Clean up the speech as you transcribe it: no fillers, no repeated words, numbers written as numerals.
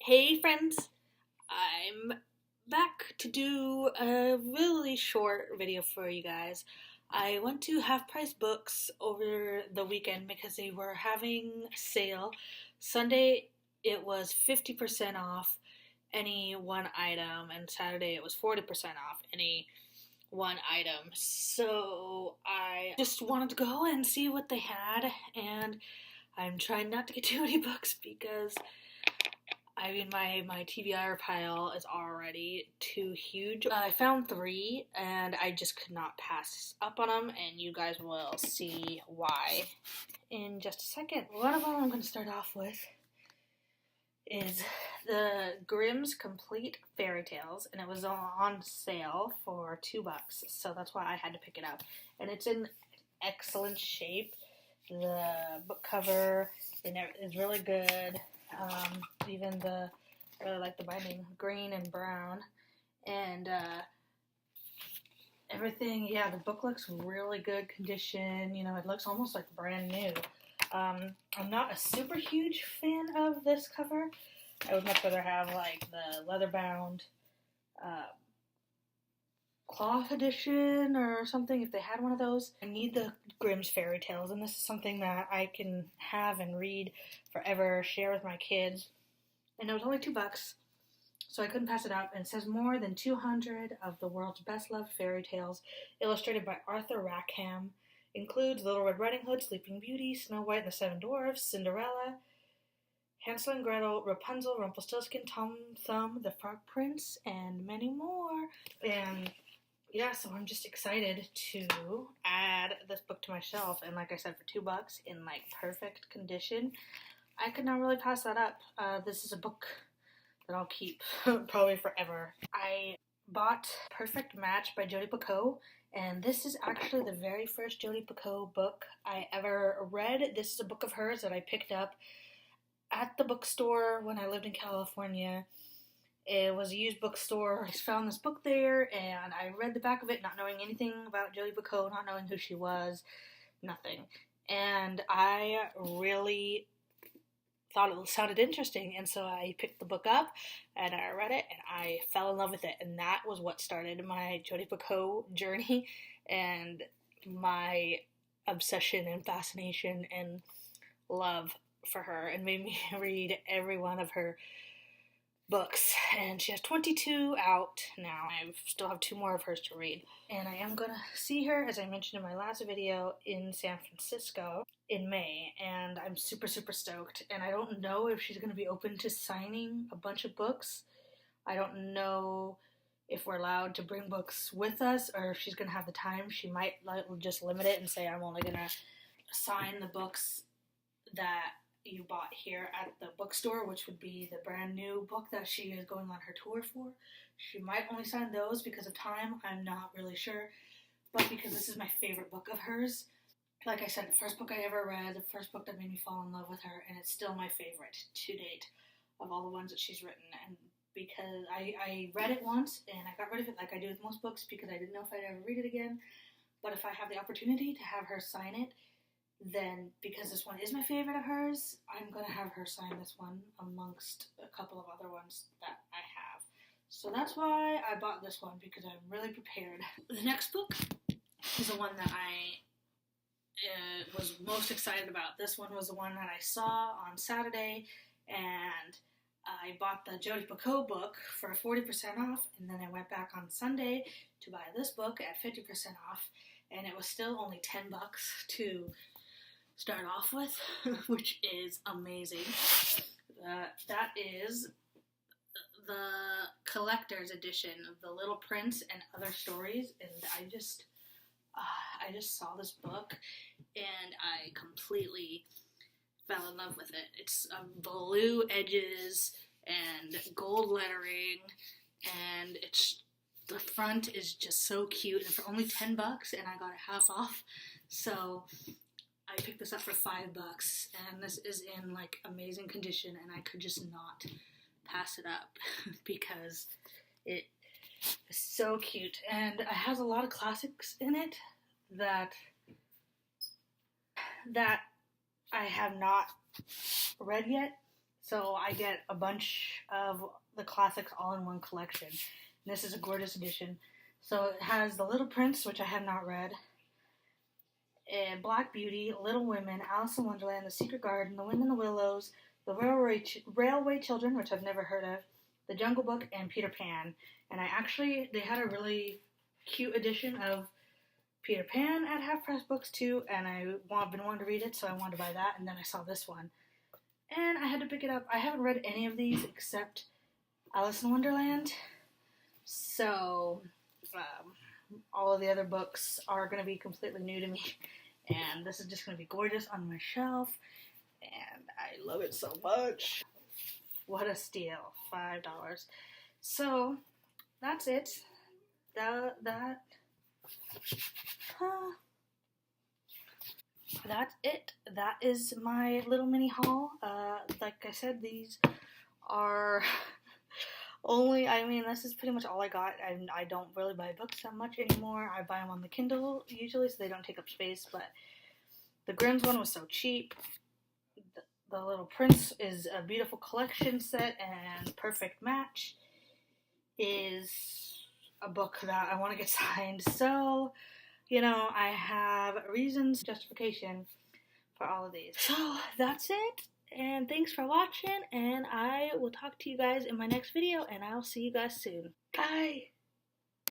Hey friends, I'm back to do a really short video for you guys. I went to Half Price Books over the weekend because they were having a sale. Sunday it was 50% off any one item, and Saturday it was 40% off any one item. So I just wanted to go and see what they had, and I'm trying not to get too many books because my TBR pile is already too huge. I found three, and I just could not pass up on them, and you guys will see why in just a second. One of them I'm going to start off with is the Grimm's Complete Fairy Tales, and it was on sale for $2, so that's why I had to pick it up. And it's in excellent shape. The book cover is really good. Even I really like the binding, green and brown, and everything. Yeah, the book looks really good condition. You know, it looks almost like brand new. I'm not a super huge fan of this cover. I would much rather have like the leather bound cloth edition or something if they had one of those. I need the Grimm's Fairy Tales, and this is something that I can have and read forever, share with my kids. And it was only $2, so I couldn't pass it up. And it says more than 200 of the world's best loved fairy tales, illustrated by Arthur Rackham. Includes Little Red Riding Hood, Sleeping Beauty, Snow White and the Seven Dwarfs, Cinderella, Hansel and Gretel, Rapunzel, Rumpelstiltskin, Tom Thumb, The Frog Prince, and many more. And yeah, so I'm just excited to add this book to my shelf. And like I said, for $2 in like perfect condition, I could not really pass that up. This is a book that I'll keep probably forever. I bought Perfect Match by Jodi Picoult, and this is actually the very first Jodi Picoult book I ever read. This is a book of hers that I picked up at the bookstore when I lived in California. It was a used bookstore. I found this book there, and I read the back of it, not knowing anything about Jodi Picoult, not knowing who she was, nothing. And I really thought it sounded interesting, and so I picked the book up and I read it and I fell in love with it, and that was what started my Jodi Picoult journey and my obsession and fascination and love for her, and made me read every one of her books. And she has 22 out now. I still have 2 more of hers to read, and I am gonna see her, as I mentioned in my last video, in San Francisco in May, and I'm super stoked. And I don't know if she's gonna be open to signing a bunch of books. I don't know if we're allowed to bring books with us, or if she's gonna have the time. She might just limit it and say, I'm only gonna sign the books that you bought here at the bookstore, which would be the brand new book that she is going on her tour for. She might only sign those because of time. I'm not really sure, but because this is my favorite book of hers. Like I said, the first book I ever read, the first book that made me fall in love with her, and it's still my favorite to date of all the ones that she's written. And because I read it once and I got rid of it like I do with most books because I didn't know if I'd ever read it again. But if I have the opportunity to have her sign it, then because this one is my favorite of hers, I'm going to have her sign this one amongst a couple of other ones that I have. So that's why I bought this one, because I'm really prepared. The next book is the one that I was most excited about. This one was the one that I saw on Saturday, and I bought the Jodi Picoult book for 40% off, and then I went back on Sunday to buy this book at 50% off, and it was still only $10 to start off with, which is amazing. That is the collector's edition of The Little Prince and Other Stories, and I just saw this book and I completely fell in love with it. It's blue edges and gold lettering, and the front is just so cute, and for only $10, and I got it half off, so I picked this up for $5, and this is in like amazing condition, and I could just not pass it up because it is so cute, and it has a lot of classics in it that I have not read yet. So I get a bunch of the classics all in one collection. And this is a gorgeous edition. So it has The Little Prince, which I have not read, and Black Beauty, Little Women, Alice in Wonderland, The Secret Garden, The Wind in the Willows, The Railway Children, which I've never heard of, The Jungle Book, and Peter Pan. And they had a really cute edition of Peter Pan at Half Price Books too, and I've been wanting to read it, so I wanted to buy that, and then I saw this one. And I had to pick it up. I haven't read any of these except Alice in Wonderland, so all of the other books are going to be completely new to me, and this is just going to be gorgeous on my shelf, and I love it so much. What a steal. $5. So, that's it. That's it. That is my little mini haul. Like I said, these are this is pretty much all I got. I don't really buy books that much anymore. I buy them on the Kindle usually, so they don't take up space, but the Grimm's one was so cheap. The Little Prince is a beautiful collection set, and Perfect Match is a book that I want to get signed. So, I have reasons, justification for all of these. So, that's it. And thanks for watching, and I will talk to you guys in my next video, and I'll see you guys soon. Bye!